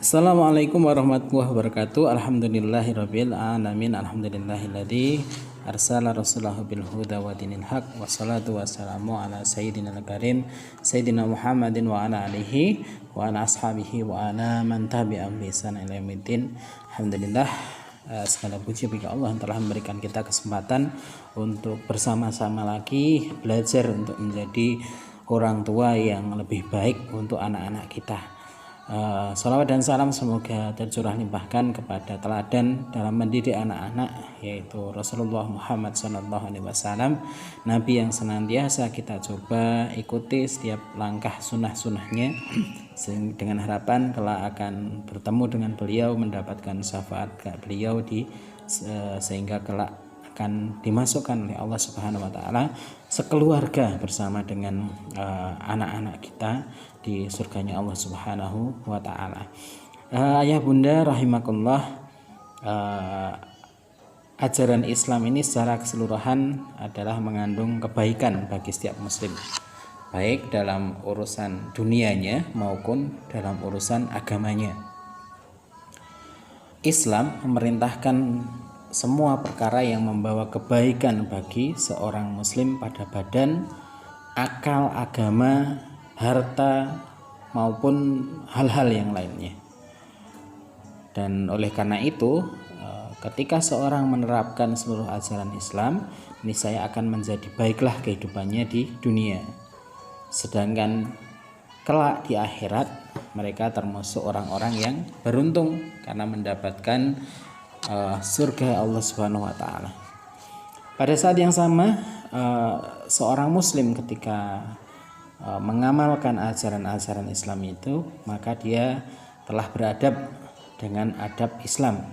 Assalamualaikum warahmatullahi wabarakatuh. Alhamdulillahirabbil alamin. Alhamdulillahilladzi arsala rasulahu bil huda wa dinil haq. Wassalatu wassalamu ala sayyidinal karim sayyidina Muhammadin wa ala alihi wa ala ashabihi wa ala man tabi'ahum bi ihsan ila yaumiddin. Alhamdulillah, segala puji bagi Allah yang telah memberikan kita kesempatan untuk bersama-sama lagi belajar untuk menjadi orang tua yang lebih baik untuk anak-anak kita. Salawat dan salam semoga tercurah limpahkan kepada teladan dalam mendidik anak-anak, yaitu Rasulullah Muhammad SAW, Nabi yang senantiasa kita coba ikuti setiap langkah sunnah-sunnahnya dengan harapan kelak akan bertemu dengan beliau, mendapatkan syafaat beliau sehingga kelak akan dimasukkan oleh Allah Subhanahu wa taala sekeluarga bersama dengan anak-anak kita di surganya Allah Subhanahu wa taala. Ayah bunda rahimakumullah, ajaran Islam ini secara keseluruhan adalah mengandung kebaikan bagi setiap muslim, baik dalam urusan dunianya maupun dalam urusan agamanya. Islam memerintahkan semua perkara yang membawa kebaikan bagi seorang muslim pada badan, akal, agama, harta maupun hal-hal yang lainnya. Dan oleh karena itu, ketika seorang menerapkan seluruh ajaran Islam, niscaya akan menjadi baiklah kehidupannya di dunia. Sedangkan kelak di akhirat mereka termasuk orang-orang yang beruntung karena mendapatkan surga Allah Subhanahu wa taala. Pada saat yang sama, seorang muslim ketika mengamalkan ajaran-ajaran Islam itu, maka dia telah beradab dengan adab Islam.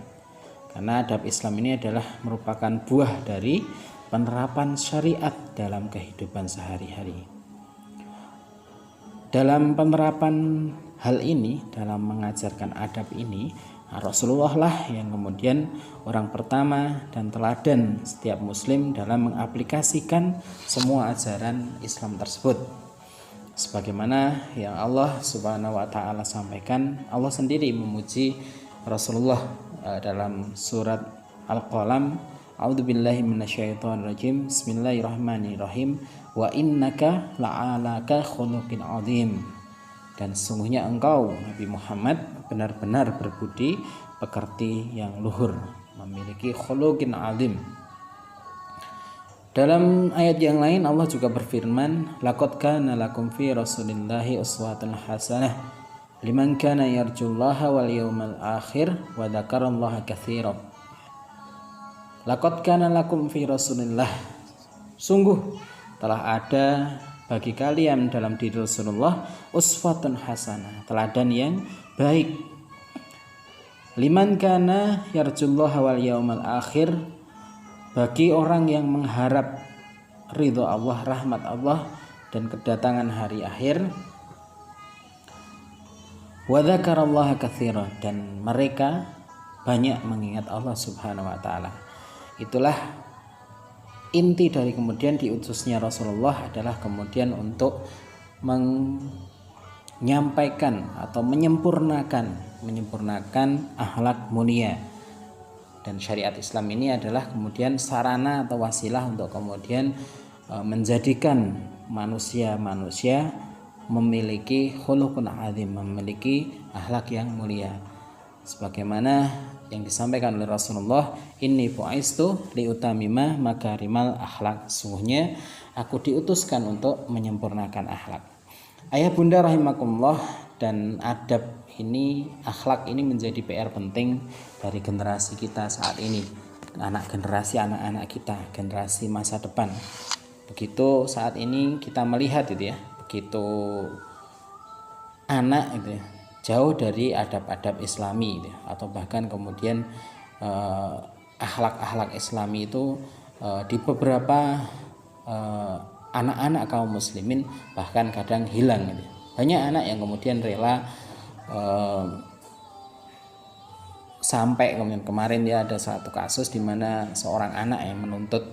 Karena adab Islam ini adalah merupakan buah dari penerapan syariat dalam kehidupan sehari-hari. Dalam penerapan hal ini, dalam mengajarkan adab ini, Rasulullah lah yang kemudian orang pertama dan teladan setiap muslim dalam mengaplikasikan semua ajaran Islam tersebut. Sebagaimana yang Allah Subhanahu wa taala sampaikan, Allah sendiri memuji Rasulullah dalam surat Al-Qalam, A'udzubillahi minasyaitonirrajim. Bismillahirrahmanirrahim. Wa innaka la'alaka khuluqin 'adzim. Dan sesungguhnya engkau Nabi Muhammad benar-benar berbudi pekerti yang luhur, memiliki khuluqin 'adzim. Dalam ayat yang lain Allah juga berfirman, laqad kana lakum fi rasulillahi uswatun hasanah liman kana yarjullaha wal yawmal akhir wa dzakarallaha katsiran. Laqad kana lakum fi rasulillah, sungguh telah ada bagi kalian dalam diri Rasulullah uswatun hasanah, teladan yang baik. Liman kana yarjullaha wal yaumal akhir, bagi orang yang mengharap ridho Allah, rahmat Allah dan kedatangan hari akhir. Wa dzakarallaha katsiran, dan mereka banyak mengingat Allah Subhanahu wa taala. Itulah inti dari kemudian diutusnya Rasulullah adalah kemudian untuk menyampaikan atau menyempurnakan akhlak mulia. Dan syariat Islam ini adalah kemudian sarana atau wasilah untuk kemudian menjadikan manusia memiliki khuluqun 'adzim, memiliki akhlak yang mulia. Sebagaimana yang disampaikan oleh Rasulullah, inni bu'istu liutamima makarimal akhlak, sungguhnya aku diutuskan untuk menyempurnakan akhlak. Ayah bunda rahimakumullah, dan adab ini, akhlak ini menjadi PR penting dari generasi kita saat ini, anak-anak kita, generasi masa depan. Begitu saat ini kita melihat itu ya, begitu anak itu ya, jauh dari adab-adab Islami gitu, atau bahkan kemudian akhlak-akhlak Islami itu di beberapa anak-anak kaum muslimin bahkan kadang hilang gitu. Banyak anak yang kemudian rela sampai kemudian kemarin ya ada satu kasus di mana seorang anak yang menuntut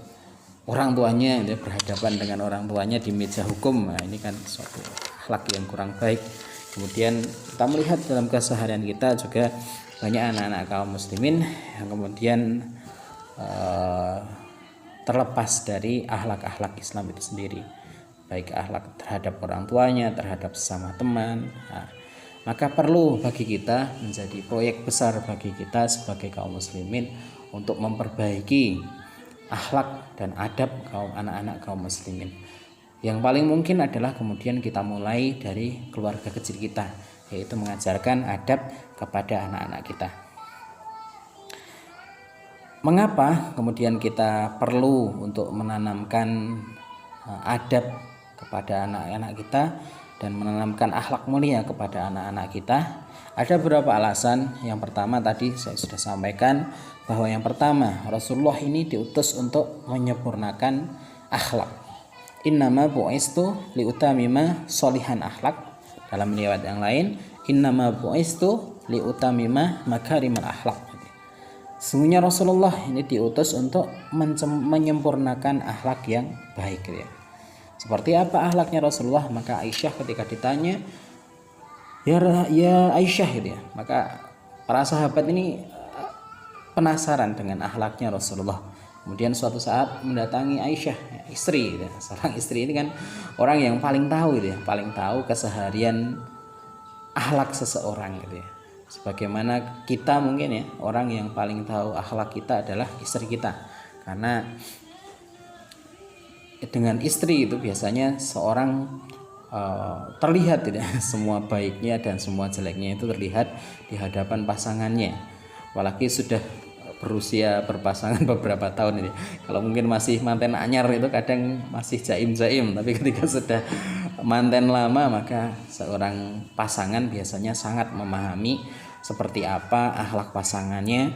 orang tuanya berhadapan dengan orang tuanya di meja hukum. Nah, ini kan suatu akhlak yang kurang baik Kemudian kita melihat dalam keseharian kita juga banyak anak-anak kaum muslimin yang kemudian terlepas dari akhlak-akhlak Islam itu sendiri, baik akhlak terhadap orang tuanya, terhadap sesama teman. Maka perlu bagi kita, menjadi proyek besar bagi kita sebagai kaum muslimin untuk memperbaiki akhlak dan adab kaum anak-anak kaum muslimin. Yang paling mungkin adalah kemudian kita mulai dari keluarga kecil kita, yaitu mengajarkan adab kepada anak-anak kita. Mengapa kemudian kita perlu untuk menanamkan adab kepada anak-anak kita dan menanamkan akhlak mulia kepada anak-anak kita? Ada beberapa alasan. Yang pertama tadi saya sudah sampaikan bahwa yang pertama, Rasulullah ini diutus untuk menyempurnakan akhlak. Innama bu'istu liutamima solihan akhlak. Dalam riwayat yang lain, innama bu'istu liutamima makarimal akhlak. Sesungguhnya Rasulullah ini diutus untuk menyempurnakan akhlak yang baik, ya. Seperti apa akhlaknya Rasulullah? Maka Aisyah ketika ditanya, ya Aisyah, gitu ya, maka para sahabat ini penasaran dengan akhlaknya Rasulullah. Kemudian suatu saat mendatangi Aisyah, istri, gitu. Seorang istri ini kan orang yang paling tahu, gitu ya, paling tahu keseharian akhlak seseorang, gitu ya. Sebagaimana kita mungkin, ya, orang yang paling tahu akhlak kita adalah istri kita, karena dengan istri itu biasanya seorang terlihat, tidak semua baiknya dan semua jeleknya itu terlihat di hadapan pasangannya. Apalagi sudah berusia berpasangan beberapa tahun ini. Kalau mungkin masih manten anyar itu kadang masih jaim-jaim, tapi ketika sudah manten lama maka seorang pasangan biasanya sangat memahami seperti apa akhlak pasangannya,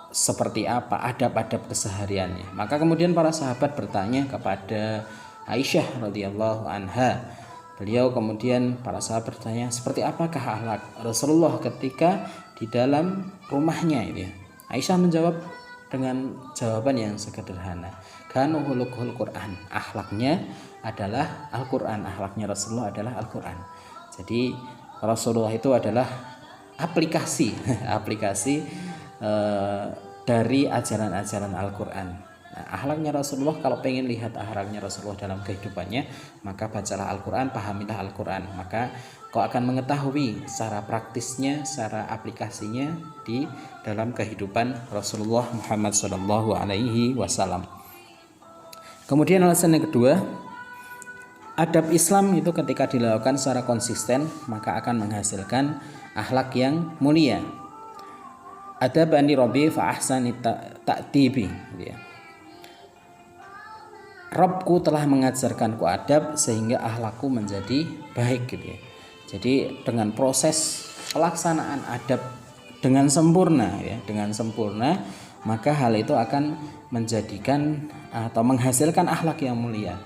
seperti apa adab-adab kesehariannya. Maka kemudian para sahabat bertanya kepada Aisyah radhiyallahu anha. Beliau kemudian, para sahabat bertanya, seperti apakah akhlak Rasulullah ketika di dalam rumahnya, itu ya. Aisyah menjawab dengan jawaban yang sederhana, kanu khuluqul Quran, akhlaknya adalah Al-Quran, akhlaknya Rasulullah adalah Al-Quran. Jadi Rasulullah itu adalah aplikasi dari ajaran-ajaran Al-Quran. Nah, akhlaknya Rasulullah, kalau pengen lihat akhlaknya Rasulullah dalam kehidupannya, maka bacalah Al-Quran, pahamilah Al-Quran, maka kau akan mengetahui secara praktisnya, secara aplikasinya di dalam kehidupan Rasulullah Muhammad SAW. Kemudian alasan yang kedua, adab Islam itu ketika dilakukan secara konsisten maka akan menghasilkan akhlak yang mulia. Adabani Rabbi fa ahsani ta'tibi, ya. Rabbku telah mengajarkanku adab sehingga akhlakku menjadi baik, gitu ya. Jadi dengan proses pelaksanaan adab dengan sempurna, ya, dengan sempurna, maka hal itu akan menjadikan atau menghasilkan akhlak yang mulia.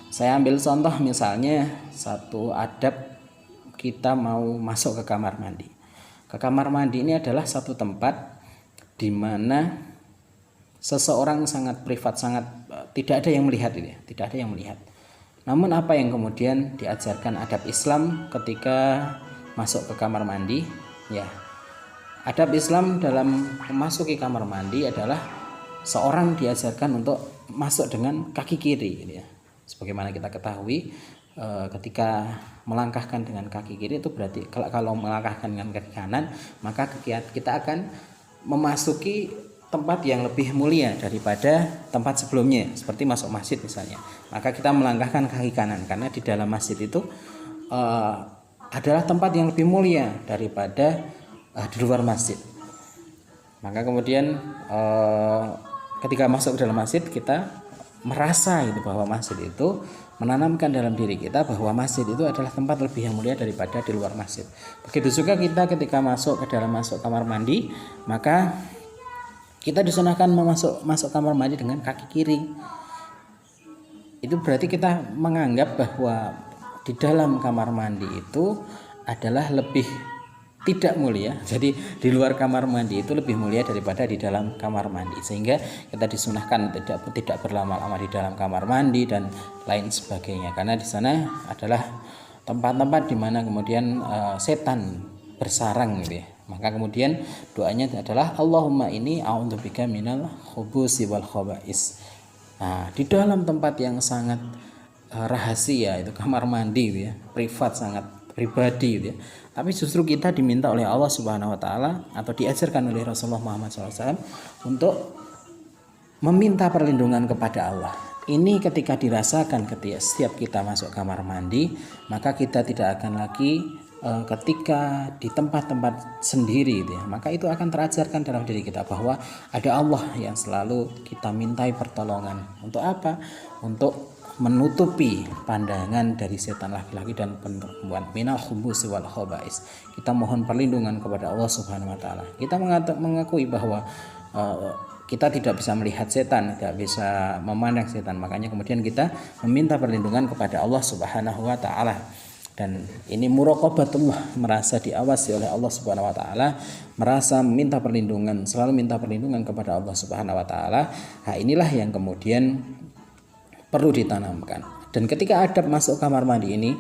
Saya ambil contoh misalnya satu adab, kita mau masuk ke kamar mandi. Ke kamar mandi ini adalah satu tempat di mana seseorang sangat privat, sangat tidak ada yang melihat, ini tidak ada yang melihat. Namun apa yang kemudian diajarkan adab Islam ketika masuk ke kamar mandi, ya, adab Islam dalam memasuki kamar mandi adalah seorang diajarkan untuk masuk dengan kaki kiri, ya. Sebagaimana kita ketahui, ketika melangkahkan dengan kaki kiri itu berarti kalau melangkahkan dengan kaki kanan, maka kita akan memasuki tempat yang lebih mulia daripada tempat sebelumnya, seperti masuk masjid misalnya. Maka kita melangkahkan kaki kanan karena di dalam masjid itu adalah tempat yang lebih mulia daripada di luar masjid. Maka kemudian ketika masuk ke dalam masjid, kita merasa itu bahwa masjid itu menanamkan dalam diri kita bahwa masjid itu adalah tempat lebih yang mulia daripada di luar masjid. Begitu juga kita ketika masuk kamar mandi, maka kita disunahkan masuk kamar mandi dengan kaki kiri. Itu berarti kita menganggap bahwa di dalam kamar mandi itu adalah lebih tidak mulia. Jadi di luar kamar mandi itu lebih mulia daripada di dalam kamar mandi, sehingga kita disunahkan tidak berlama-lama di dalam kamar mandi dan lain sebagainya, karena di sana adalah tempat-tempat di mana kemudian setan bersarang gitu ya. Maka kemudian doanya adalah Allahumma ini a'udzubika minal khubusi wal khaba'is. Nah, di dalam tempat yang sangat rahasia, itu kamar mandi gitu ya, privat, sangat pribadi gitu ya. Tapi justru kita diminta oleh Allah Subhanahu wa taala atau diajarkan oleh Rasulullah Muhammad SAW untuk meminta perlindungan kepada Allah. Ini ketika dirasakan ketika setiap kita masuk kamar mandi, maka kita tidak akan lagi ketika di tempat-tempat sendiri gitu ya, maka itu akan terajarkan dalam diri kita bahwa ada Allah yang selalu kita mintai pertolongan. Untuk apa? Untuk menutupi pandangan dari setan laki-laki dan perempuan, minal khubusi wal khaba'is. Kita mohon perlindungan kepada Allah Subhanahu wa taala. Kita mengakui bahwa kita tidak bisa melihat setan, tidak bisa memandang setan, makanya kemudian kita meminta perlindungan kepada Allah Subhanahu wa taala. Dan ini muraqabatullah, merasa diawasi oleh Allah Subhanahu wa taala, merasa minta perlindungan, selalu minta perlindungan kepada Allah Subhanahu wa taala. Nah, inilah yang kemudian perlu ditanamkan. Dan ketika adab masuk kamar mandi ini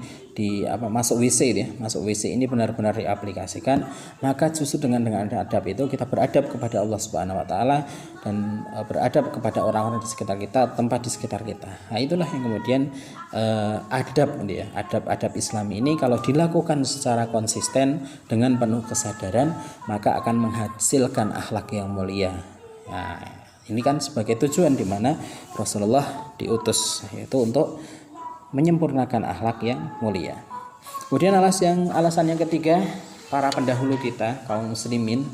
masuk WC ya, masuk WC ini benar-benar diaplikasikan, maka justru dengan adab itu kita beradab kepada Allah Subhanahu wa taala dan beradab kepada orang-orang di sekitar kita, tempat di sekitar kita. Nah, itulah yang kemudian adab ya, adab Islam ini kalau dilakukan secara konsisten dengan penuh kesadaran, maka akan menghasilkan akhlak yang mulia. Nah, ini kan sebagai tujuan di mana Rasulullah diutus, yaitu untuk menyempurnakan akhlak yang mulia. Kemudian alasan yang ketiga, para pendahulu kita kaum muslimin,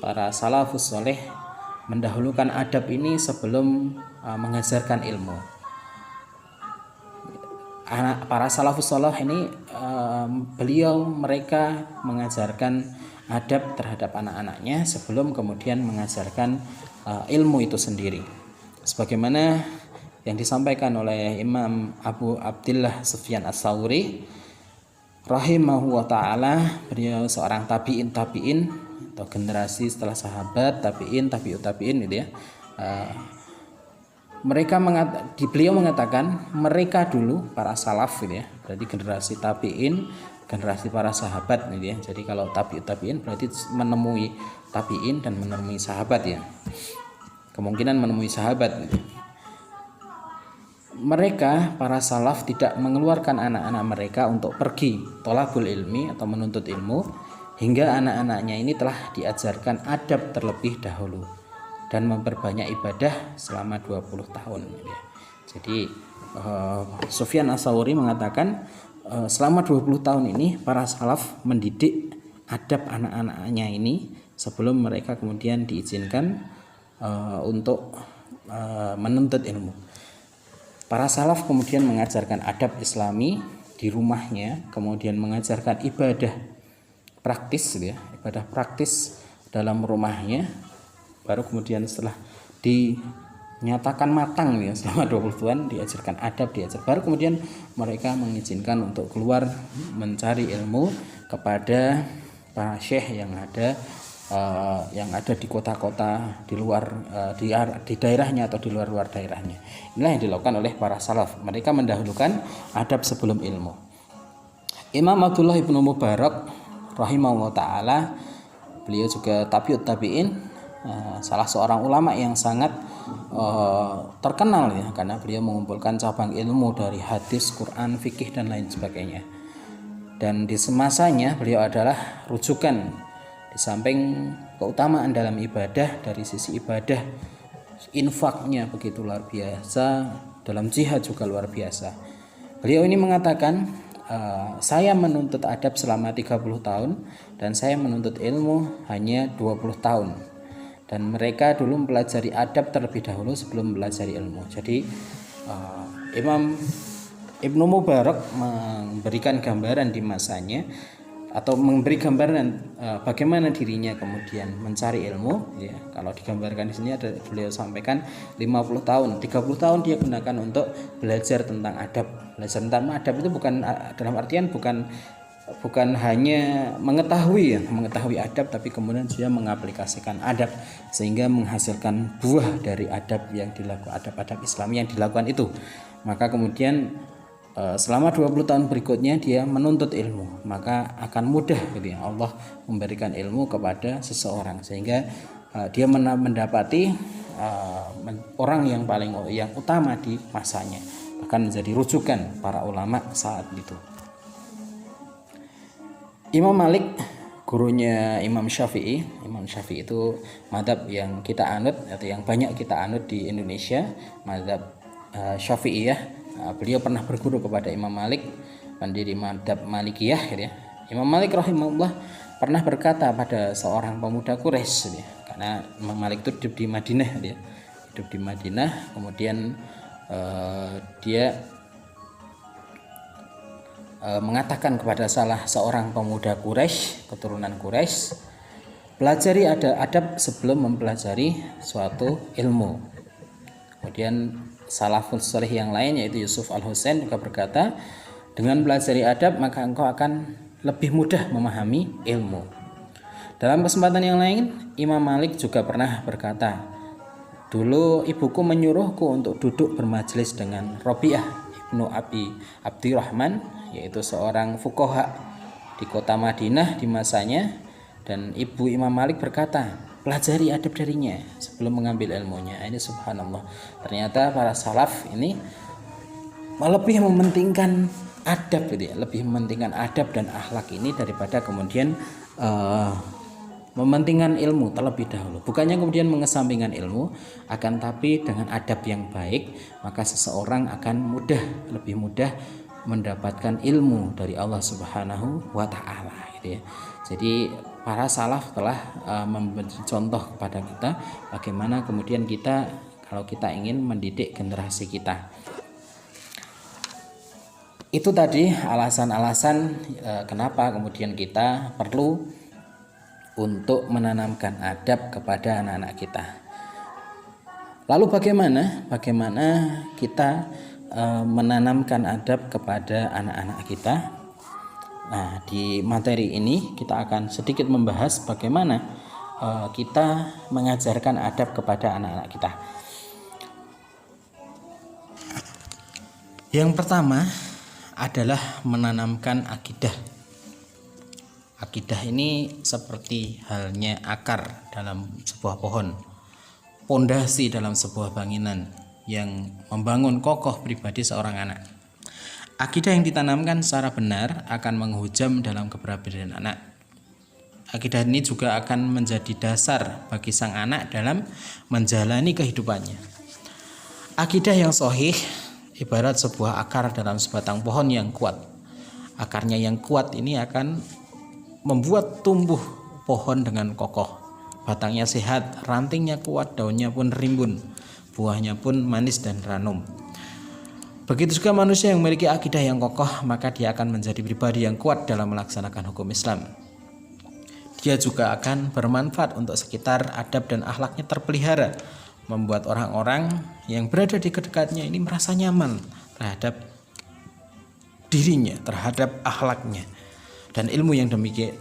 para salafus soleh mendahulukan adab ini sebelum mengajarkan ilmu. Para salafus soleh ini mereka mengajarkan adab terhadap anak-anaknya sebelum kemudian mengajarkan ilmu itu sendiri. Sebagaimana yang disampaikan oleh Imam Abu Abdillah Sufyan Ats-Tsauri rahimahu wa ta'ala, beliau seorang tabi'in atau generasi setelah sahabat, tabi'in gitu ya. Beliau mengatakan mereka dulu para salaf gitu ya, berarti generasi tabi'in, generasi para sahabat gitu ya. Jadi kalau tabi'in berarti menemui tabi'in dan menemui sahabat ya. Kemungkinan menemui sahabat gitu. Mereka para salaf tidak mengeluarkan anak-anak mereka untuk pergi thalabul ilmi atau menuntut ilmu hingga anak-anaknya ini telah diajarkan adab terlebih dahulu dan memperbanyak ibadah selama 20 tahun ya. Jadi Sufyan Ats-Tsauri mengatakan selama 20 tahun ini para salaf mendidik adab anak-anaknya ini sebelum mereka kemudian diizinkan untuk menuntut ilmu. Para salaf kemudian mengajarkan adab Islami di rumahnya, kemudian mengajarkan ibadah praktis ya, ibadah praktis dalam rumahnya, baru kemudian setelah dinyatakan matang ya selama 20 tahun diajarkan adab, baru kemudian mereka mengizinkan untuk keluar mencari ilmu kepada para syekh yang ada di kota-kota di luar di daerahnya atau di luar daerahnya. Inilah yang dilakukan oleh para salaf. Mereka mendahulukan adab sebelum ilmu. Imam Abdullah ibnu Mubarak rahimahullah taala, beliau juga tabi'in, salah seorang ulama yang sangat terkenal ya, karena beliau mengumpulkan cabang ilmu dari hadis, Quran, fikih dan lain sebagainya. Dan di semasanya beliau adalah rujukan. Di samping keutamaan dalam ibadah, dari sisi ibadah infaknya begitu luar biasa, dalam jihad juga luar biasa. Beliau ini mengatakan, saya menuntut adab selama 30 tahun dan saya menuntut ilmu hanya 20 tahun. Dan mereka dulu mempelajari adab terlebih dahulu sebelum mempelajari ilmu. Jadi Imam Ibnu Mubarak memberikan gambaran di masanya atau memberi gambaran bagaimana dirinya kemudian mencari ilmu ya. Kalau digambarkan di sini ada beliau sampaikan 50 tahun, 30 tahun dia gunakan untuk belajar tentang adab. Belajar tentang adab itu bukan dalam artian bukan hanya mengetahui adab, tapi kemudian dia mengaplikasikan adab sehingga menghasilkan buah dari adab yang dilakukan, adab-adab Islam yang dilakukan itu. Maka kemudian selama 20 tahun berikutnya dia menuntut ilmu, maka akan mudah gitu ya Allah memberikan ilmu kepada seseorang sehingga dia mendapati orang yang utama di masanya, bahkan menjadi rujukan para ulama saat itu. Imam Malik gurunya Imam Syafi'i. Imam Syafi'i itu mazhab yang kita anut atau yang banyak kita anut di Indonesia, mazhab Syafi'iyah. Beliau pernah berguru kepada Imam Malik, pendiri mazhab Malikiyah gitu ya. Imam Malik rahimahullah pernah berkata pada seorang pemuda Quraisy gitu ya. Karena Imam Malik itu hidup di Madinah gitu ya. Hidup di Madinah, kemudian dia mengatakan kepada salah seorang pemuda Quraisy, keturunan Quraisy, pelajari adab sebelum mempelajari suatu ilmu. Kemudian salafus salih yang lain yaitu Yusuf Al-Husain juga berkata, dengan pelajari adab maka engkau akan lebih mudah memahami ilmu. Dalam kesempatan yang lain, Imam Malik juga pernah berkata, dulu ibuku menyuruhku untuk duduk bermajelis dengan Rabi'ah ibnu Abi Abdurrahman, yaitu seorang fuqaha di kota Madinah di masanya, dan ibu Imam Malik berkata, pelajari adab darinya sebelum mengambil ilmunya. Ini subhanallah, ternyata para salaf ini lebih mementingkan adab gitu ya, lebih mementingkan adab dan akhlak ini daripada kemudian mementingkan ilmu terlebih dahulu. Bukannya kemudian mengesampingkan ilmu, akan tapi dengan adab yang baik maka seseorang akan lebih mudah mendapatkan ilmu dari Allah Subhanahu wa taala gitu ya. Jadi para salaf telah memberi contoh kepada kita bagaimana kemudian kita kalau kita ingin mendidik generasi kita. Itu tadi alasan-alasan kenapa kemudian kita perlu untuk menanamkan adab kepada anak-anak kita. Lalu bagaimana kita menanamkan adab kepada anak-anak kita? Nah, di materi ini kita akan sedikit membahas bagaimana kita mengajarkan adab kepada anak-anak kita. Yang pertama adalah menanamkan akidah. Akidah ini seperti halnya akar dalam sebuah pohon, pondasi dalam sebuah bangunan yang membangun kokoh pribadi seorang anak. Akidah yang ditanamkan secara benar akan menghujam dalam kepribadian anak. Akidah ini juga akan menjadi dasar bagi sang anak dalam menjalani kehidupannya. Akidah yang sahih ibarat sebuah akar dalam sebatang pohon yang kuat. Akarnya yang kuat ini akan membuat tumbuh pohon dengan kokoh. Batangnya sehat, rantingnya kuat, daunnya pun rimbun, buahnya pun manis dan ranum. Begitu juga manusia yang memiliki akidah yang kokoh, maka dia akan menjadi pribadi yang kuat dalam melaksanakan hukum Islam. Dia juga akan bermanfaat untuk sekitar, adab dan akhlaknya terpelihara, membuat orang-orang yang berada di dekatnya ini merasa nyaman terhadap dirinya, terhadap akhlaknya. Dan ilmu yang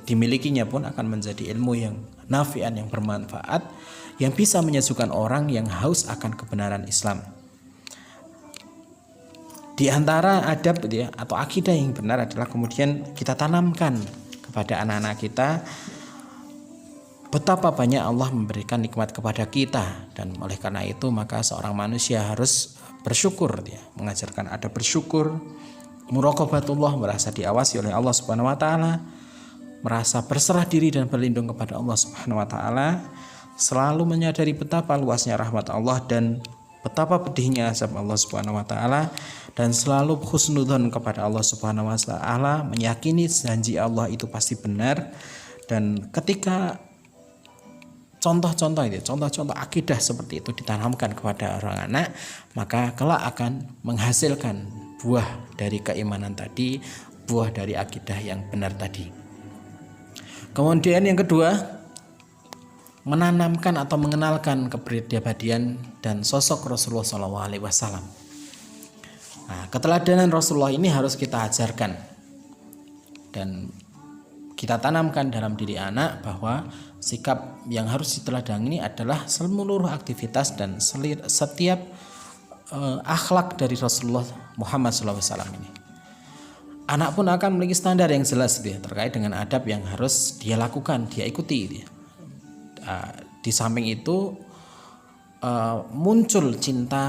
dimilikinya pun akan menjadi ilmu yang nafi'an, yang bermanfaat, yang bisa menyejukkan orang yang haus akan kebenaran Islam. Di antara adab atau akidah yang benar adalah kemudian kita tanamkan kepada anak-anak kita betapa banyak Allah memberikan nikmat kepada kita, dan oleh karena itu maka seorang manusia harus bersyukur, mengajarkan adab bersyukur, muraqabatullah, merasa diawasi oleh Allah Subhanahu wa taala, merasa berserah diri dan berlindung kepada Allah Subhanahu wa taala, selalu menyadari betapa luasnya rahmat Allah dan betapa pedihnya azab Allah Subhanahu wa taala, dan selalu husnudzon kepada Allah Subhanahu wa taala, meyakini janji Allah itu pasti benar. Dan ketika contoh-contoh akidah seperti itu ditanamkan kepada orang anak, maka kelak akan menghasilkan buah dari keimanan tadi, buah dari akidah yang benar tadi. Kemudian yang kedua, menanamkan atau mengenalkan kepribadian dan sosok Rasulullah SAW. Nah, keteladanan Rasulullah ini harus kita ajarkan dan kita tanamkan dalam diri anak bahwa sikap yang harus diteladani adalah seluruh aktivitas dan setiap akhlak dari Rasulullah Muhammad SAW ini. anak pun akan memiliki standar yang jelas gitu ya, terkait dengan adab yang harus dia lakukan, dia ikuti gitu ya. Di samping itu muncul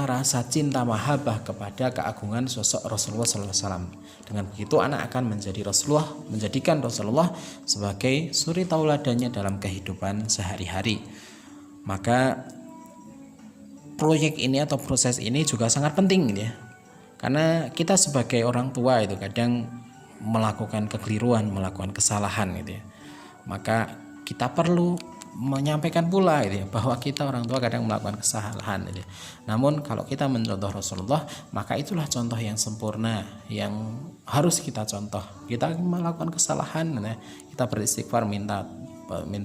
rasa cinta mahabbah kepada keagungan sosok Rasulullah SAW. Dengan begitu anak akan menjadikan Rasulullah sebagai suri tauladannya dalam kehidupan sehari-hari. Maka proyek ini atau proses ini juga sangat penting gitu ya. Karena kita sebagai orang tua itu kadang melakukan kekeliruan, melakukan kesalahan gitu ya. Maka kita perlu menyampaikan pula gitu ya, bahwa kita orang tua kadang melakukan kesalahan gitu ya. Namun kalau kita mencontoh Rasulullah, maka itulah contoh yang sempurna yang harus kita contoh. Kita melakukan kesalahan gitu ya, kita beristighfar, minta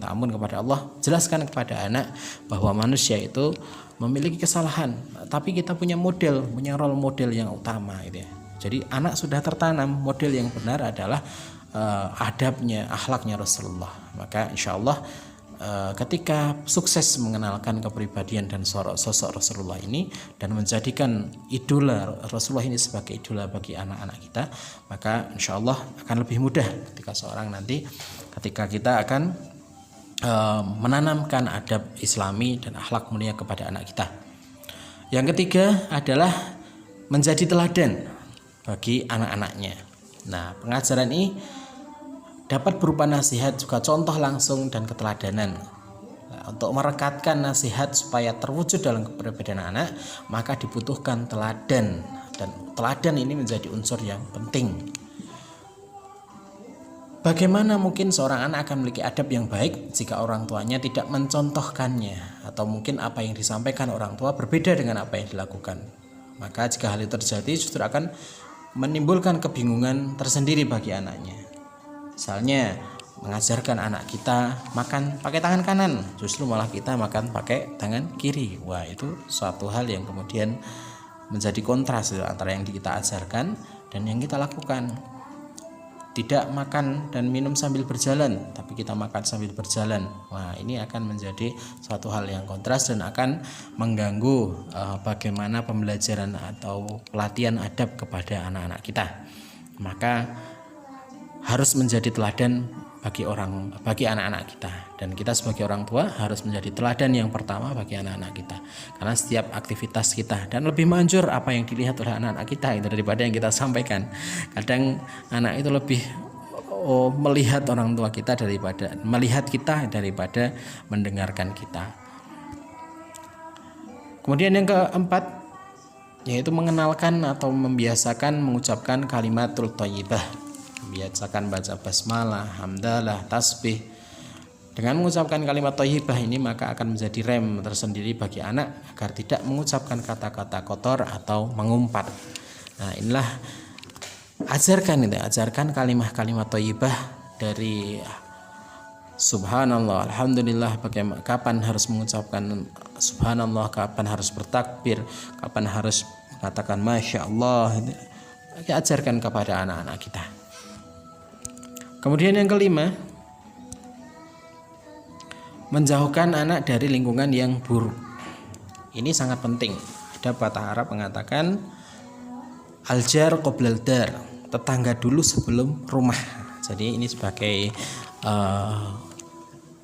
ampun kepada Allah, jelaskan kepada anak bahwa manusia itu memiliki kesalahan, tapi kita punya role model yang utama gitu ya. Jadi anak sudah tertanam model yang benar adalah adabnya, akhlaknya Rasulullah. Maka insya Allah ketika sukses mengenalkan kepribadian dan sosok Rasulullah ini dan menjadikan idola Rasulullah ini sebagai idola bagi anak-anak kita, maka insya Allah akan lebih mudah ketika kita akan menanamkan adab islami dan akhlak mulia kepada anak kita. Yang ketiga adalah menjadi teladan bagi anak-anaknya. Nah, pengajaran ini dapat berupa nasihat, juga contoh langsung dan keteladanan. Nah, untuk merekatkan nasihat supaya terwujud dalam kepribadian anak, maka dibutuhkan teladan, dan teladan ini menjadi unsur yang penting. Bagaimana mungkin seorang anak akan memiliki adab yang baik jika orang tuanya tidak mencontohkannya, atau mungkin apa yang disampaikan orang tua berbeda dengan apa yang dilakukan. Maka jika hal itu terjadi, justru akan menimbulkan kebingungan tersendiri bagi anaknya. Misalnya mengajarkan anak kita makan pakai tangan kanan, justru malah kita makan pakai tangan kiri. Wah, itu suatu hal yang kemudian menjadi kontras antara yang kita ajarkan dan yang kita lakukan. Tidak makan dan minum sambil berjalan, tapi kita makan sambil berjalan. Wah, ini akan menjadi suatu hal yang kontras dan akan mengganggu bagaimana pembelajaran atau pelatihan adab kepada anak-anak kita. Maka harus menjadi teladan bagi anak-anak kita, dan kita sebagai orang tua harus menjadi teladan yang pertama bagi anak-anak kita, karena setiap aktivitas kita, dan lebih manjur apa yang dilihat oleh anak-anak kita itu daripada yang kita sampaikan. Kadang anak itu lebih melihat orang tua kita daripada mendengarkan kita. Kemudian yang keempat, yaitu mengenalkan atau membiasakan mengucapkan kalimatul thayyibah. Biasakan baca basmalah, hamdalah, tasbih. Dengan mengucapkan kalimat thayyibah ini, maka akan menjadi rem tersendiri bagi anak agar tidak mengucapkan kata-kata kotor atau mengumpat. Nah, inilah ajarkan kalimat thayyibah dari subhanallah, alhamdulillah, kapan harus mengucapkan subhanallah, kapan harus bertakbir, kapan harus mengatakan masya Allah. Ajarkan kepada anak-anak kita. Kemudian yang kelima, menjauhkan anak dari lingkungan yang buruk. Ini sangat penting. Ada patah Arab mengatakan al-jar qoblal dar, tetangga dulu sebelum rumah. Jadi ini sebagai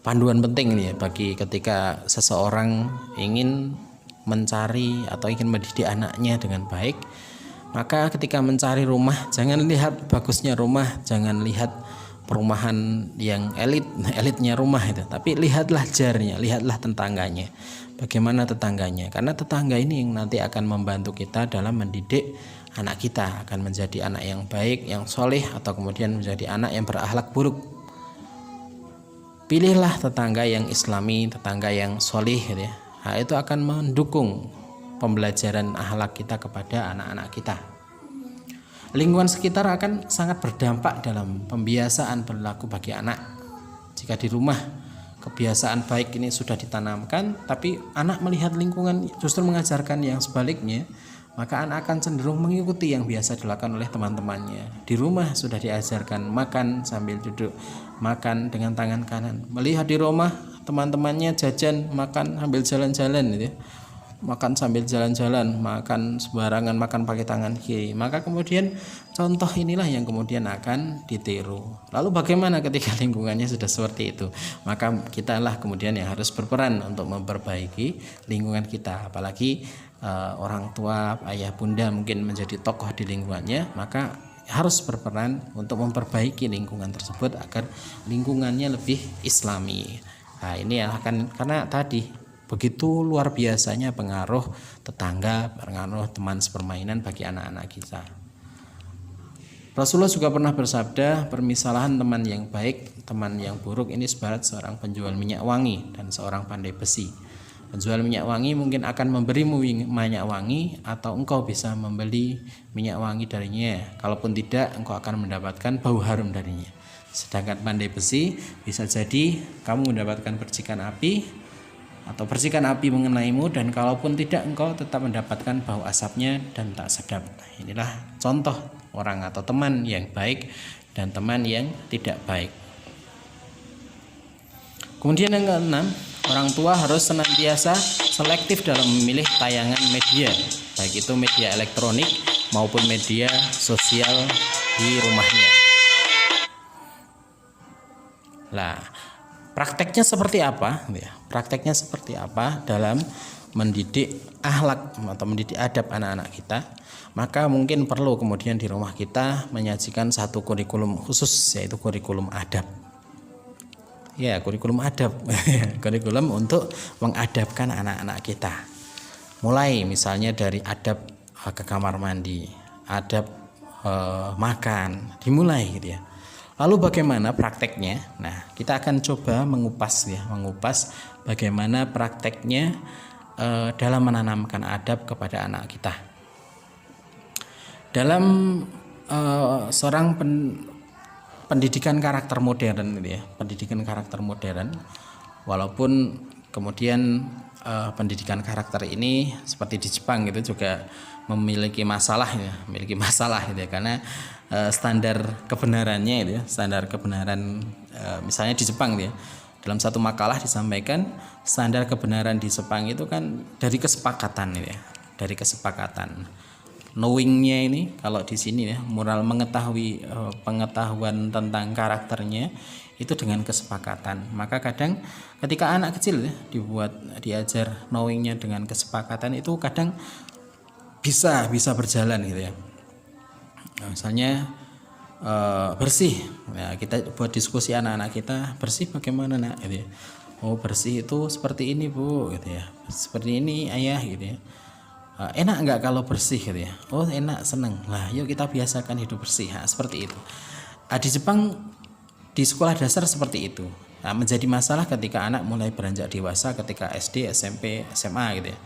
panduan penting nih bagi ketika seseorang ingin mencari atau ingin mendidik anaknya dengan baik. Maka ketika mencari rumah, jangan lihat bagusnya rumah, jangan lihat perumahan yang elitnya rumah itu, tapi lihatlah jarnya, lihatlah tetangganya, bagaimana tetangganya, karena tetangga ini yang nanti akan membantu kita dalam mendidik anak kita akan menjadi anak yang baik, yang soleh, atau kemudian menjadi anak yang berakhlak buruk. Pilihlah tetangga yang islami, tetangga yang soleh gitu ya. Nah, itu akan mendukung pembelajaran akhlak kita kepada anak-anak kita. Lingkungan sekitar akan sangat berdampak dalam pembiasaan perilaku bagi anak. Jika di rumah kebiasaan baik ini sudah ditanamkan, tapi anak melihat lingkungan justru mengajarkan yang sebaliknya, maka anak akan cenderung mengikuti yang biasa dilakukan oleh teman-temannya. Di rumah sudah diajarkan makan sambil duduk, makan dengan tangan kanan. Melihat di rumah teman-temannya jajan, makan sambil jalan-jalan gitu. makan sambil jalan-jalan, makan sembarangan, makan pakai tangan kiri, maka kemudian contoh inilah yang kemudian akan ditiru. Lalu bagaimana ketika lingkungannya sudah seperti itu? Maka kita lah kemudian yang harus berperan untuk memperbaiki lingkungan kita. Apalagi orang tua, ayah bunda mungkin menjadi tokoh di lingkungannya, maka harus berperan untuk memperbaiki lingkungan tersebut agar lingkungannya lebih islami. Nah ini akan, karena tadi begitu luar biasanya pengaruh tetangga, pengaruh teman sepermainan bagi anak-anak kita. Rasulullah juga pernah bersabda, permisalahan teman yang baik, teman yang buruk ini sebarat seorang penjual minyak wangi dan seorang pandai besi. Penjual minyak wangi mungkin akan memberimu minyak wangi, atau engkau bisa membeli minyak wangi darinya. Kalaupun tidak, engkau akan mendapatkan bau harum darinya. Sedangkan pandai besi, bisa jadi kamu mendapatkan percikan api, atau percikan api mengenaimu, dan kalaupun tidak, engkau tetap mendapatkan bau asapnya dan tak sedap. Inilah contoh orang atau teman yang baik dan teman yang tidak baik. Kemudian yang keenam, orang tua harus senantiasa selektif dalam memilih tayangan media, baik itu media elektronik maupun media sosial di rumahnya. Lah, prakteknya seperti apa? Prakteknya seperti apa dalam mendidik akhlak atau mendidik adab anak-anak kita? Maka mungkin perlu kemudian di rumah kita menyajikan satu kurikulum khusus, yaitu kurikulum adab. Ya, kurikulum adab, kurikulum untuk mengadabkan anak-anak kita. Mulai misalnya dari adab ke kamar mandi, adab makan, dimulai gitu ya. Lalu bagaimana prakteknya? Nah, kita akan coba mengupas bagaimana prakteknya dalam menanamkan adab kepada anak kita. Dalam seorang pendidikan karakter modern, gitu ya, pendidikan karakter modern, walaupun kemudian pendidikan karakter ini seperti di Jepang gitu juga memiliki masalah gitu ya, karena standar kebenarannya itu ya, standar kebenaran misalnya di Jepang gitu ya, dalam satu makalah disampaikan standar kebenaran di Jepang itu kan dari kesepakatan gitu ya, dari kesepakatan. Knowingnya ini kalau di sini ya, moral mengetahui pengetahuan tentang karakternya itu dengan kesepakatan. Maka kadang ketika anak kecil ya diajar knowingnya dengan kesepakatan, itu kadang bisa berjalan gitu ya. Nah, misalnya bersih, ya, kita buat diskusi anak-anak kita, bersih bagaimana nak gitu ya. Oh bersih itu seperti ini bu gitu ya, seperti ini ayah gitu ya. Enak nggak kalau bersih gitu ya. Oh enak, seneng lah, yuk kita biasakan hidup bersih. Nah, seperti itu. Di Jepang di sekolah dasar seperti itu. Nah, menjadi masalah ketika anak mulai beranjak dewasa, ketika SD, SMP, SMA gitu ya,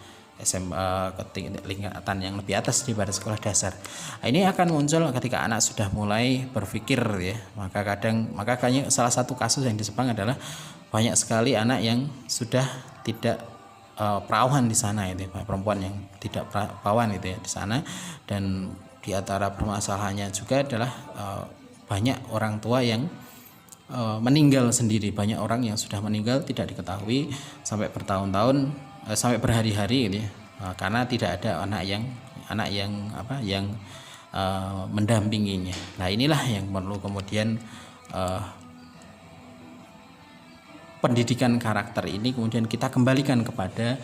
SMA tingkatan yang lebih atas daripada sekolah dasar. Nah, ini akan muncul ketika anak sudah mulai berpikir ya. Maka kayaknya salah satu kasus yang di Jepang adalah banyak sekali anak yang sudah tidak perawan di sana itu, perempuan yang tidak perawan itu ya di sana. Dan di antara permasalahannya juga adalah banyak orang tua yang meninggal sendiri, banyak orang yang sudah meninggal tidak diketahui sampai bertahun-tahun, sampai berhari-hari gitu ya, karena tidak ada anak yang mendampinginya. Nah inilah yang perlu kemudian pendidikan karakter ini kemudian kita kembalikan kepada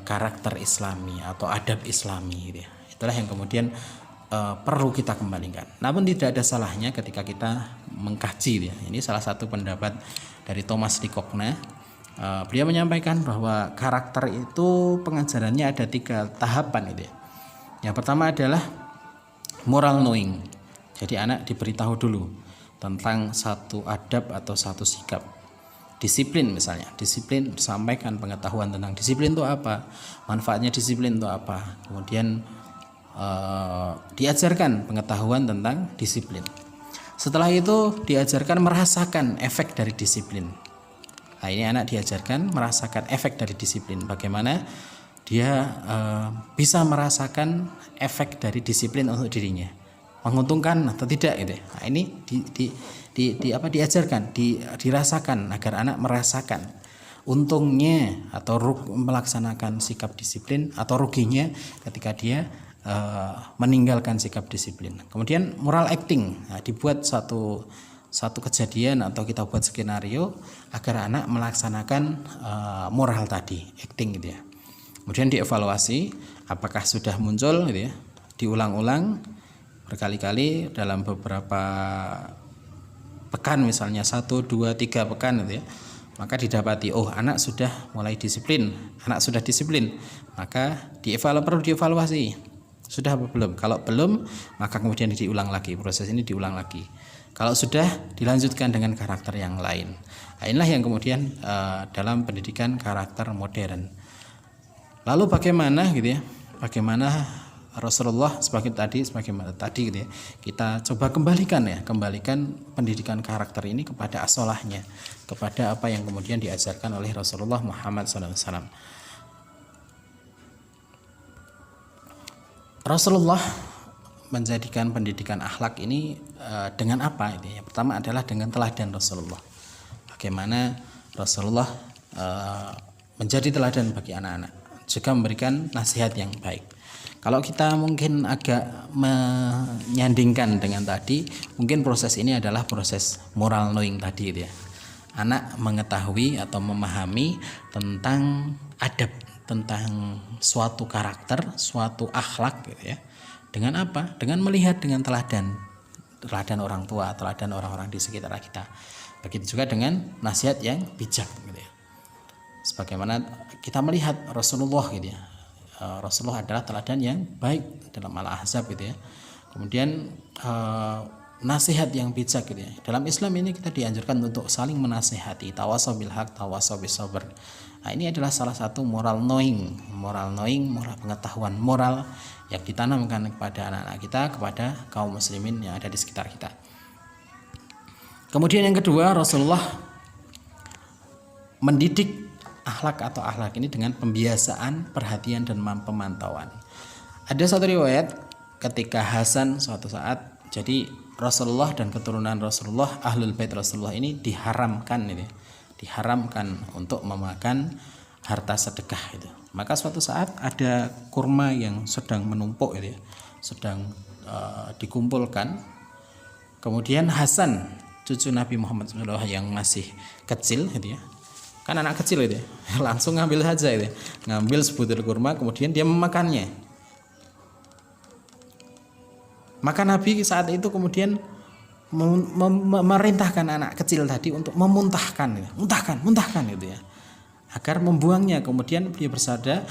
karakter Islami atau adab Islami gitu ya. Itulah yang kemudian perlu kita kembalikan. Namun tidak ada salahnya ketika kita mengkaji gitu ya. Ini salah satu pendapat dari Thomas de Cockne. Beliau menyampaikan bahwa karakter itu pengajarannya ada 3 tahapan gitu ya. Yang pertama adalah moral knowing. Jadi anak diberitahu dulu tentang satu adab atau satu sikap. Disiplin misalnya, disiplin, disampaikan pengetahuan tentang disiplin itu apa, manfaatnya disiplin itu apa. Kemudian diajarkan pengetahuan tentang disiplin. Setelah itu diajarkan merasakan efek dari disiplin. Nah ini anak diajarkan merasakan efek dari disiplin. Bagaimana dia bisa merasakan efek dari disiplin untuk dirinya, menguntungkan atau tidak gitu. Nah ini diajarkan, dirasakan agar anak merasakan untungnya atau melaksanakan sikap disiplin, atau ruginya ketika dia meninggalkan sikap disiplin. Kemudian moral acting, nah, dibuat satu kejadian atau kita buat skenario agar anak melaksanakan moral tadi, acting gitu ya. Kemudian dievaluasi apakah sudah muncul gitu ya, diulang-ulang berkali-kali dalam beberapa pekan, misalnya 1, 2, 3 pekan gitu ya. Maka didapati anak sudah mulai disiplin, anak sudah disiplin, maka perlu dievaluasi. Sudah apa belum? Kalau belum, maka kemudian diulang lagi, proses ini diulang lagi. Kalau sudah, dilanjutkan dengan karakter yang lain. Nah, inilah yang kemudian dalam pendidikan karakter modern. Lalu bagaimana gitu ya? Bagaimana Rasulullah sebagaimana tadi gitu ya. Kita coba kembalikan pendidikan karakter ini kepada asolahnya, kepada apa yang kemudian diajarkan oleh Rasulullah Muhammad SAW. Rasulullah menjadikan pendidikan akhlak ini dengan apa? Yang pertama adalah dengan teladan Rasulullah. Bagaimana Rasulullah menjadi teladan bagi anak-anak, juga memberikan nasihat yang baik. Kalau kita mungkin agak menyandingkan dengan tadi, mungkin proses ini adalah proses moral knowing tadi ya. Anak mengetahui atau memahami tentang adab, tentang suatu karakter, suatu akhlak gitu ya. Dengan apa? Dengan melihat dengan teladan orang tua, teladan orang-orang di sekitar kita. Begitu juga dengan nasihat yang bijak gitu ya. Sebagaimana kita melihat Rasulullah gitu ya. Rasulullah adalah teladan yang baik dalam Al-Ahzab gitu ya. Kemudian nasihat yang bijak gitu ya. Dalam Islam ini kita dianjurkan untuk saling menasihati, tawasaw bil haq, tawasaw bis sabr. Nah, ini adalah salah satu moral knowing, moral pengetahuan moral yang ditanamkan kepada anak-anak kita, kepada kaum muslimin yang ada di sekitar kita. Kemudian yang kedua, Rasulullah mendidik akhlak ini dengan pembiasaan, perhatian dan pemantauan. Ada satu riwayat ketika Hasan suatu saat, jadi Rasulullah dan keturunan Rasulullah, ahlul bait Rasulullah ini diharamkan untuk memakan harta sedekah itu. Maka suatu saat ada kurma yang sedang menumpuk gitu ya, sedang dikumpulkan. Kemudian Hasan, cucu Nabi Muhammad SAW yang masih kecil gitu ya, kan anak kecil itu ya, langsung ngambil saja itu ya, ngambil sebutir kurma, kemudian dia memakannya. Maka Nabi saat itu kemudian memerintahkan anak kecil tadi untuk muntahkan gitu ya, agar membuangnya. Kemudian dia bersabda,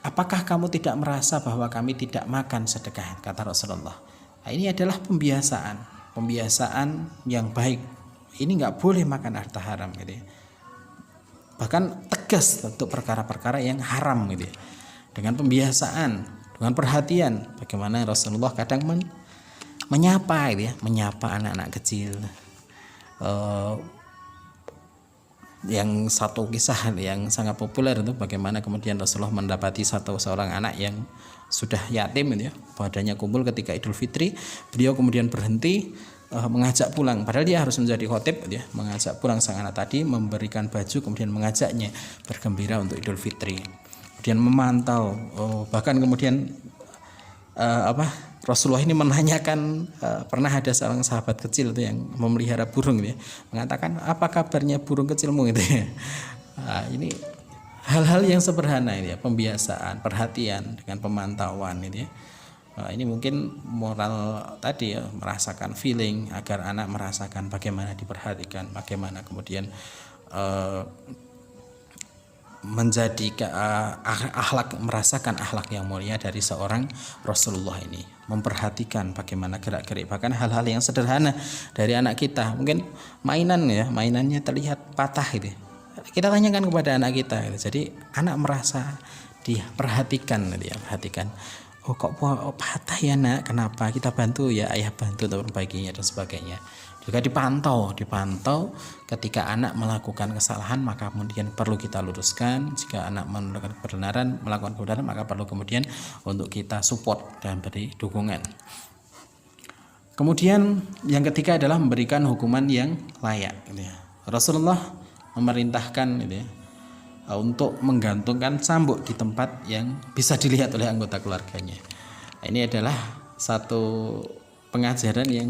apakah kamu tidak merasa bahwa kami tidak makan sedekah, kata Rasulullah. Nah, ini adalah pembiasaan yang baik. Ini nggak boleh makan harta haram gitu ya. Bahkan tegas untuk perkara-perkara yang haram gitu ya. Dengan pembiasaan, dengan perhatian, bagaimana Rasulullah kadang menyapa gitu ya, menyapa anak-anak kecil. Yang satu kisah yang sangat populer itu bagaimana kemudian Rasulullah mendapati seorang anak yang sudah yatim gitu ya, badannya kumpul ketika Idul Fitri. Beliau kemudian berhenti mengajak pulang, padahal dia harus menjadi khotib gitu ya, mengajak pulang sang anak tadi, memberikan baju, kemudian mengajaknya bergembira untuk Idul Fitri. Kemudian memantau, bahkan kemudian Rasulullah ini menanyakan, pernah ada seorang sahabat kecil itu yang memelihara burung gitu ya, mengatakan, apa kabarnya burung kecilmu gitu ya. Nah, ini hal-hal yang sederhana ini ya, pembiasaan, perhatian dengan pemantauan ini ya. Nah, ini mungkin moral tadi ya, merasakan feeling, agar anak merasakan bagaimana diperhatikan, bagaimana kemudian menjadi akhlak, merasakan akhlak yang mulia dari seorang Rasulullah ini, memperhatikan bagaimana gerak-gerik, bahkan hal-hal yang sederhana dari anak kita. Mungkin mainannya terlihat patah gitu, kita tanyakan kepada anak kita gitu. Jadi anak merasa diperhatikan gitu ya, perhatikan, kok patah ya nak, kenapa, kita bantu ya, ayah bantu untuk perbaikinya dan sebagainya. Juga dipantau ketika anak melakukan kesalahan, maka kemudian perlu kita luruskan. Jika anak melakukan kebenaran, maka perlu kemudian untuk kita support dan beri dukungan. Kemudian yang ketiga adalah memberikan hukuman yang layak gitu ya. Rasulullah memerintahkan gitu ya, untuk menggantungkan cambuk di tempat yang bisa dilihat oleh anggota keluarganya. Ini adalah satu pengajaran yang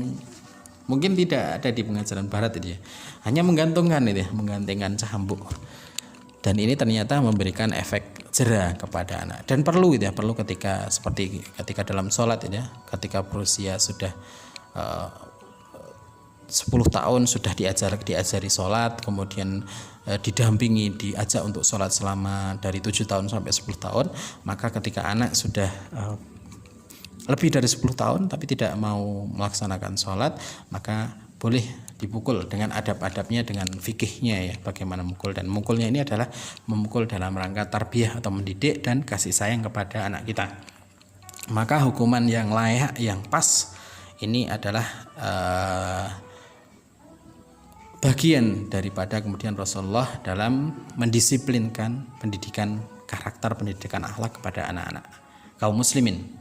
mungkin tidak ada di pengajaran barat itu ya. Hanya menggantungkan itu ya, menggantungkan cambuk. Dan ini ternyata memberikan efek jera kepada anak. Dan perlu itu ya, perlu ketika seperti ketika dalam sholat itu ya, ketika berusia sudah 10 tahun sudah diajari sholat, kemudian didampingi, diajak untuk sholat selama dari 7 tahun sampai 10 tahun, maka ketika anak sudah lebih dari 10 tahun tapi tidak mau melaksanakan sholat, maka boleh dipukul dengan adab-adabnya, dengan fikihnya ya, bagaimana mukul. Dan mukulnya ini adalah memukul dalam rangka tarbiyah atau mendidik dan kasih sayang kepada anak kita. Maka hukuman yang layak, yang pas ini adalah bagian daripada kemudian Rasulullah dalam mendisiplinkan pendidikan karakter, pendidikan akhlak kepada anak-anak kaum muslimin.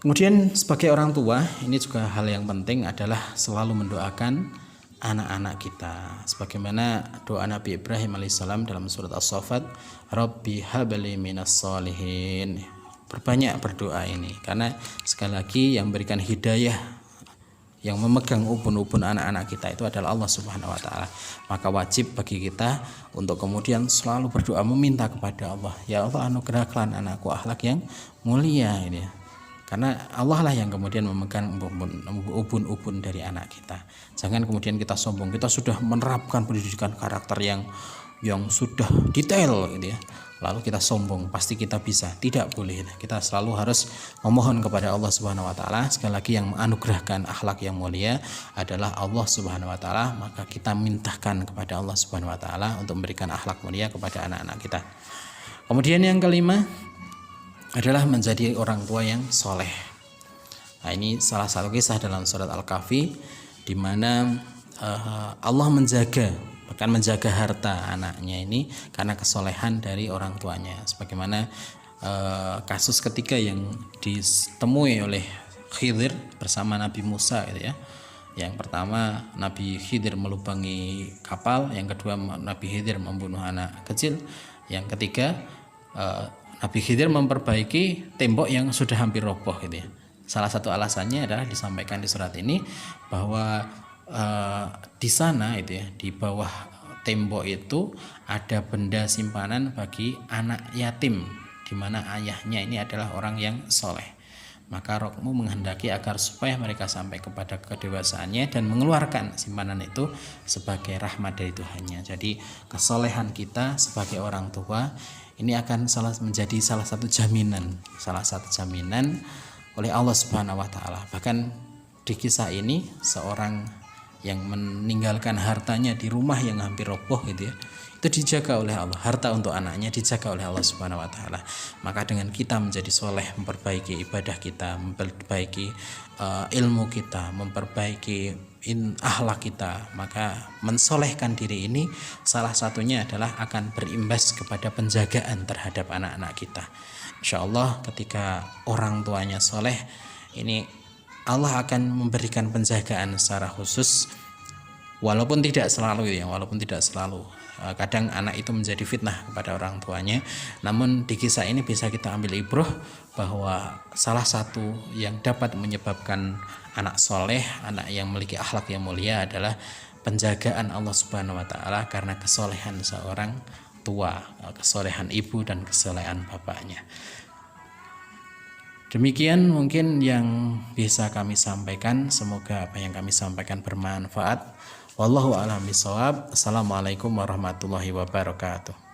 Kemudian sebagai orang tua, ini juga hal yang penting adalah selalu mendoakan anak-anak kita. Sebagaimana doa Nabi Ibrahim alaihissalam dalam surat As-Saffat, Rabbi habli minas sholihin. Berbanyak berdoa ini, karena sekali lagi yang memberikan hidayah, yang memegang ubun-ubun anak-anak kita itu adalah Allah Subhanahu wa taala. Maka wajib bagi kita untuk kemudian selalu berdoa, meminta kepada Allah, ya Allah anugerahkan anakku akhlak yang mulia ini. Karena Allah lah yang kemudian memegang ubun-ubun dari anak kita. Jangan kemudian kita sombong, kita sudah menerapkan pendidikan karakter yang sudah detail gitu ya, lalu kita sombong pasti kita bisa. Tidak boleh. Kita selalu harus memohon kepada Allah Subhanahu wa taala. Sekali lagi yang menganugerahkan akhlak yang mulia adalah Allah Subhanahu wa taala, maka kita mintakan kepada Allah Subhanahu wa taala untuk memberikan akhlak mulia kepada anak-anak kita. Kemudian yang kelima adalah menjadi orang tua yang soleh. Nah, ini salah satu kisah dalam surat Al-Kahfi di mana Allah bahkan menjaga harta anaknya ini karena kesolehan dari orang tuanya. Sebagaimana kasus ketiga yang ditemui oleh Khidir bersama Nabi Musa gitu ya. Yang pertama Nabi Khidir melubangi kapal, yang kedua Nabi Khidir membunuh anak kecil, yang ketiga Nabi Khidir memperbaiki tembok yang sudah hampir roboh gitu ya. Salah satu alasannya adalah disampaikan di surat ini bahwa di sana itu ya, di bawah tembok itu ada benda simpanan bagi anak yatim, di mana ayahnya ini adalah orang yang soleh. Maka Rohmu menghendaki agar supaya mereka sampai kepada kedewasaannya dan mengeluarkan simpanan itu sebagai rahmat dari Tuhannya. Jadi kesolehan kita sebagai orang tua ini akan menjadi salah satu jaminan oleh Allah Subhanahu wa taala. Bahkan di kisah ini seorang yang meninggalkan hartanya di rumah yang hampir roboh gitu ya, itu dijaga oleh Allah, harta untuk anaknya dijaga oleh Allah Subhanahu wa taala. Maka dengan kita menjadi soleh, memperbaiki ibadah kita, memperbaiki ilmu kita, memperbaiki akhlak kita, maka mensolehkan diri ini salah satunya adalah akan berimbas kepada penjagaan terhadap anak-anak kita. Insya Allah ketika orang tuanya soleh, ini Allah akan memberikan penjagaan secara khusus, walaupun tidak selalu. Kadang anak itu menjadi fitnah kepada orang tuanya. Namun di kisah ini bisa kita ambil ibrah bahwa salah satu yang dapat menyebabkan anak soleh, anak yang memiliki akhlak yang mulia adalah penjagaan Allah Subhanahu wa taala karena kesolehan seorang tua, kesolehan ibu dan kesolehan bapaknya. Demikian mungkin yang bisa kami sampaikan. Semoga apa yang kami sampaikan bermanfaat. Wallahu a'lam bishawab. Assalamualaikum warahmatullahi wabarakatuh.